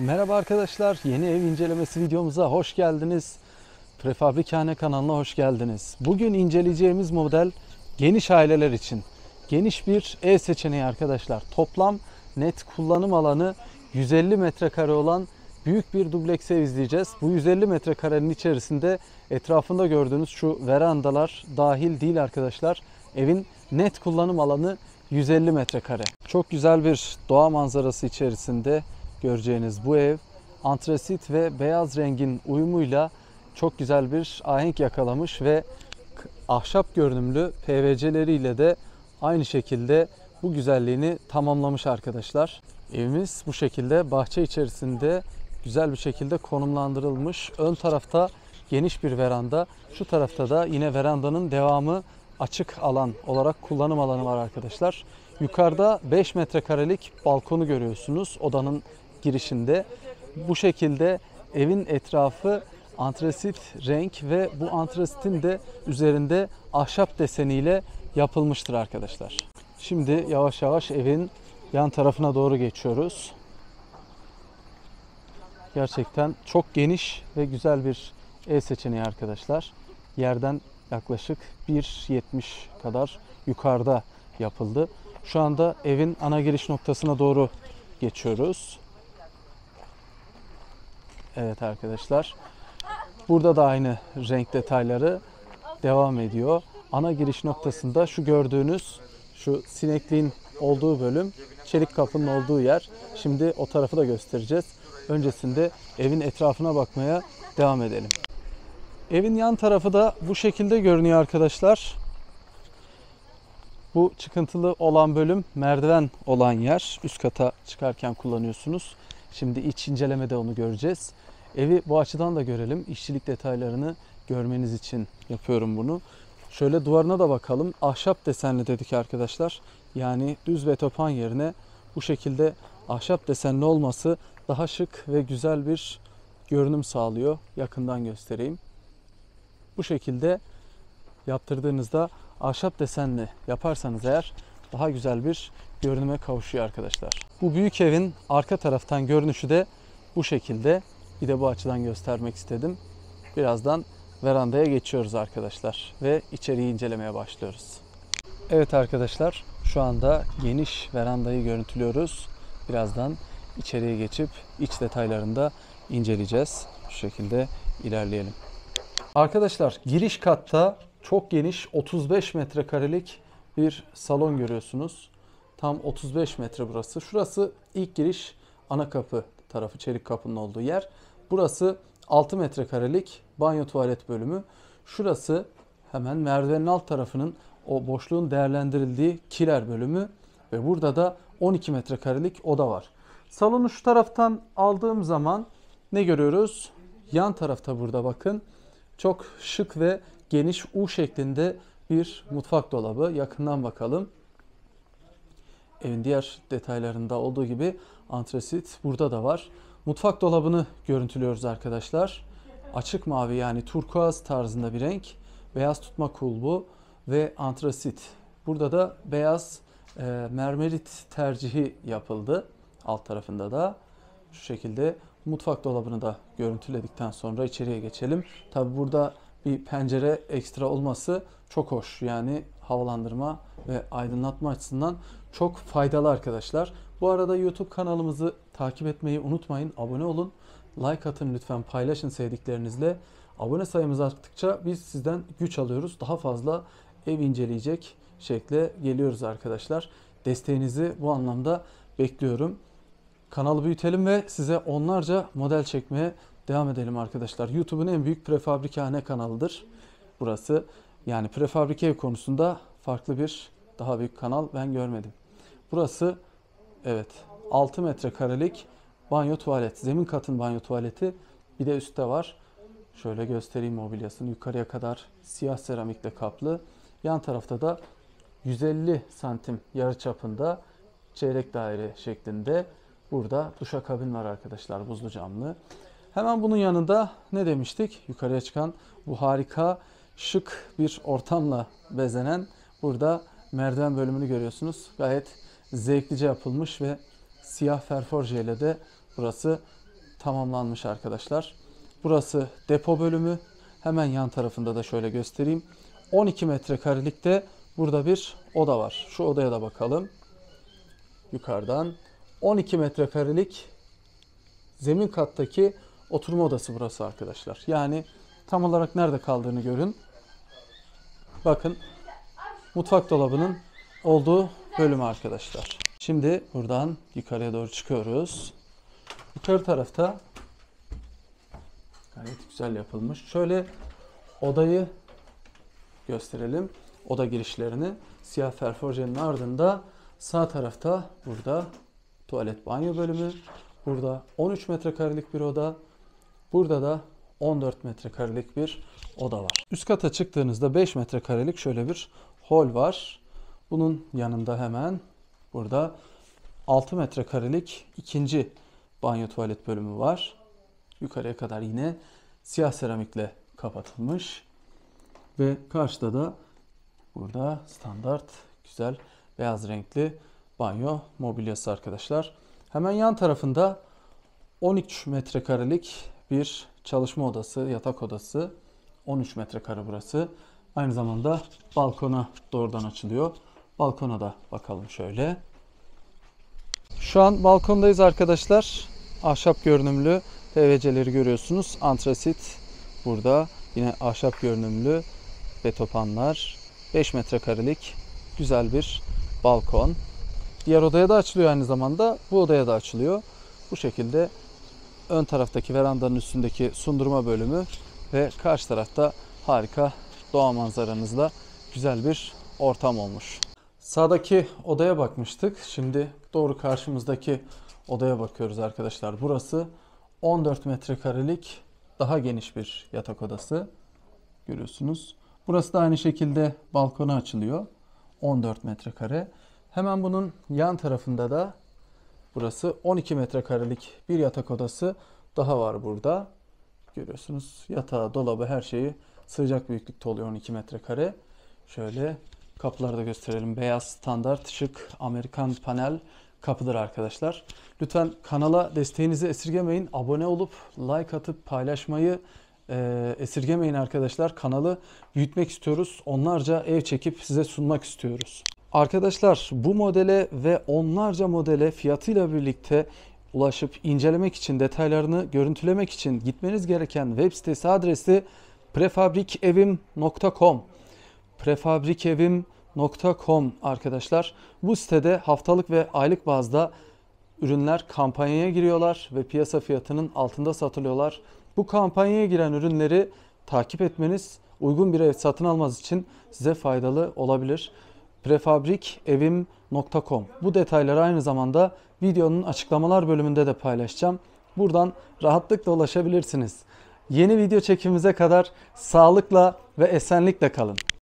Merhaba arkadaşlar, yeni ev incelemesi videomuza hoş geldiniz. Prefabrikane kanalına hoş geldiniz. Bugün inceleyeceğimiz model geniş aileler için. Geniş bir ev seçeneği arkadaşlar. Toplam net kullanım alanı 150 metrekare olan büyük bir dubleks ev izleyeceğiz. Bu 150 metrekarenin içerisinde etrafında gördüğünüz şu verandalar dahil değil arkadaşlar. Evin net kullanım alanı 150 metrekare. Çok güzel bir doğa manzarası içerisinde göreceğiniz bu ev antresit ve beyaz rengin uyumuyla çok güzel bir ahenk yakalamış ve ahşap görünümlü PVC'leriyle de aynı şekilde bu güzelliğini tamamlamış arkadaşlar. Evimiz bu şekilde bahçe içerisinde güzel bir şekilde konumlandırılmış. Ön tarafta geniş bir veranda, şu tarafta da yine verandanın devamı açık alan olarak kullanım alanı var arkadaşlar. Yukarıda 5 metrekarelik balkonu görüyorsunuz odanın girişinde. Bu şekilde evin etrafı antresit renk ve bu antresitin de üzerinde ahşap deseniyle yapılmıştır arkadaşlar. Şimdi yavaş yavaş evin yan tarafına doğru geçiyoruz. Gerçekten çok geniş ve güzel bir ev seçeneği arkadaşlar. Yerden yaklaşık 1,70 kadar yukarıda yapıldı. Şu anda evin ana giriş noktasına doğru geçiyoruz. Evet arkadaşlar. Burada da aynı renk detayları devam ediyor. Ana giriş noktasında şu gördüğünüz şu sinekliğin olduğu bölüm, çelik kapının olduğu yer. Şimdi o tarafı da göstereceğiz. Öncesinde evin etrafına bakmaya devam edelim. Evin yan tarafı da bu şekilde görünüyor arkadaşlar. Bu çıkıntılı olan bölüm merdiven olan yer. Üst kata çıkarken kullanıyorsunuz. Şimdi iç incelemede onu göreceğiz. Evi bu açıdan da görelim. İşçilik detaylarını görmeniz için yapıyorum bunu. Şöyle duvarına da bakalım. Ahşap desenli dedik arkadaşlar. Yani düz ve topan yerine bu şekilde ahşap desenli olması daha şık ve güzel bir görünüm sağlıyor. Yakından göstereyim. Bu şekilde yaptırdığınızda ahşap desenli yaparsanız eğer daha güzel bir görünüme kavuşuyor arkadaşlar. Bu büyük evin arka taraftan görünüşü de bu şekilde. Bir de bu açıdan göstermek istedim. Birazdan verandaya geçiyoruz arkadaşlar ve içeriği incelemeye başlıyoruz. Evet arkadaşlar, şu anda geniş verandayı görüntülüyoruz. Birazdan içeriye geçip iç detaylarını da inceleyeceğiz. Şu şekilde ilerleyelim. Arkadaşlar, giriş katta çok geniş 35 metrekarelik bir salon görüyorsunuz. Tam 35 metre burası. Şurası ilk giriş, ana kapı tarafı, çelik kapının olduğu yer. Burası 6 metrekarelik banyo tuvalet bölümü. Şurası hemen merdivenin alt tarafının o boşluğun değerlendirildiği kiler bölümü ve burada da 12 metrekarelik oda var. Salonu şu taraftan aldığım zaman ne görüyoruz? Yan tarafta burada bakın. Çok şık ve geniş U şeklinde bir mutfak dolabı. Yakından bakalım. Evin diğer detaylarında olduğu gibi antresit burada da var. Mutfak dolabını görüntülüyoruz arkadaşlar. Açık mavi, yani turkuaz tarzında bir renk. Beyaz tutma kulbu ve antresit. Burada da beyaz mermerit tercihi yapıldı. Alt tarafında da şu şekilde. Mutfak dolabını da görüntüledikten sonra içeriye geçelim. Tabi burada bir pencere ekstra olması çok hoş. Yani havalandırma ve aydınlatma açısından çok faydalı arkadaşlar. Bu arada YouTube kanalımızı takip etmeyi unutmayın. Abone olun. Like atın lütfen. Paylaşın sevdiklerinizle. Abone sayımız arttıkça biz sizden güç alıyoruz. Daha fazla ev inceleyecek şekle geliyoruz arkadaşlar. Desteğinizi bu anlamda bekliyorum. Kanalı büyütelim ve size onlarca model çekmeye devam edelim arkadaşlar. YouTube'un en büyük prefabrikane kanalıdır burası. Yani prefabrike ev konusunda farklı bir daha büyük kanal ben görmedim. Burası evet 6 metrekarelik banyo tuvalet. Zemin katın banyo tuvaleti. Bir de üstte var. Şöyle göstereyim mobilyasını. Yukarıya kadar siyah seramikle kaplı. Yan tarafta da 150 santim yarıçapında çeyrek daire şeklinde burada duşakabin var arkadaşlar, buzlu camlı. Hemen bunun yanında ne demiştik? Yukarıya çıkan bu harika şık bir ortamla bezenen burada merdiven bölümünü görüyorsunuz. Gayet zevklice yapılmış ve siyah ferforje ile de burası tamamlanmış arkadaşlar. Burası depo bölümü. Hemen yan tarafında da şöyle göstereyim. 12 metrekarelikte burada bir oda var. Şu odaya da bakalım. Yukarıdan 12 metrekarelik zemin kattaki oturma odası burası arkadaşlar. Yani tam olarak nerede kaldığını görün. Bakın, mutfak dolabının olduğu bölümü arkadaşlar. Şimdi buradan yukarıya doğru çıkıyoruz. Yukarı tarafta gayet güzel yapılmış. Şöyle odayı gösterelim. Oda girişlerini. Siyah ferforjenin ardında sağ tarafta burada tuvalet banyo bölümü. Burada 13 metrekarelik bir oda. Burada da 14 metrekarelik bir oda var. Üst kata çıktığınızda 5 metrekarelik şöyle bir hol var. Bunun yanında hemen burada 6 metrekarelik ikinci banyo tuvalet bölümü var. Yukarıya kadar yine siyah seramikle kapatılmış. Ve karşıda da burada standart güzel beyaz renkli banyo mobilyası arkadaşlar. Hemen yan tarafında 13 metrekarelik bir çalışma odası, yatak odası. 13 metrekare burası. Aynı zamanda balkona doğrudan açılıyor. Balkona da bakalım şöyle. Şu an balkondayız arkadaşlar. Ahşap görünümlü PVC'leri görüyorsunuz. Antrasit burada. Yine ahşap görünümlü betopanlar. 5 metrekarelik güzel bir balkon. Diğer odaya da açılıyor aynı zamanda. Bu odaya da açılıyor. Bu şekilde ön taraftaki verandanın üstündeki sundurma bölümü ve karşı tarafta harika doğa manzaranızla güzel bir ortam olmuş. Sağdaki odaya bakmıştık. Şimdi doğru karşımızdaki odaya bakıyoruz arkadaşlar. Burası 14 metrekarelik daha geniş bir yatak odası. Görüyorsunuz. Burası da aynı şekilde balkona açılıyor. 14 metrekare. Hemen bunun yan tarafında da burası 12 metrekarelik bir yatak odası daha var burada. Görüyorsunuz, yatağı, dolabı, her şeyi sığacak büyüklükte oluyor 12 metrekare. Şöyle kapıları da gösterelim. Beyaz standart şık Amerikan panel kapıdır arkadaşlar. Lütfen kanala desteğinizi esirgemeyin. Abone olup like atıp paylaşmayı esirgemeyin arkadaşlar. Kanalı büyütmek istiyoruz. Onlarca ev çekip size sunmak istiyoruz. Arkadaşlar, bu modele ve onlarca modele fiyatıyla birlikte ulaşıp incelemek için, detaylarını görüntülemek için gitmeniz gereken web sitesi adresi prefabrikevim.com. prefabrikevim.com arkadaşlar. Bu sitede haftalık ve aylık bazda ürünler kampanyaya giriyorlar ve piyasa fiyatının altında satılıyorlar. Bu kampanyaya giren ürünleri takip etmeniz uygun bir ev satın almanız için size faydalı olabilir. prefabrikevim.com. Bu detayları aynı zamanda videonun açıklamalar bölümünde de paylaşacağım. Buradan rahatlıkla ulaşabilirsiniz. Yeni video çekimimize kadar sağlıkla ve esenlikle kalın.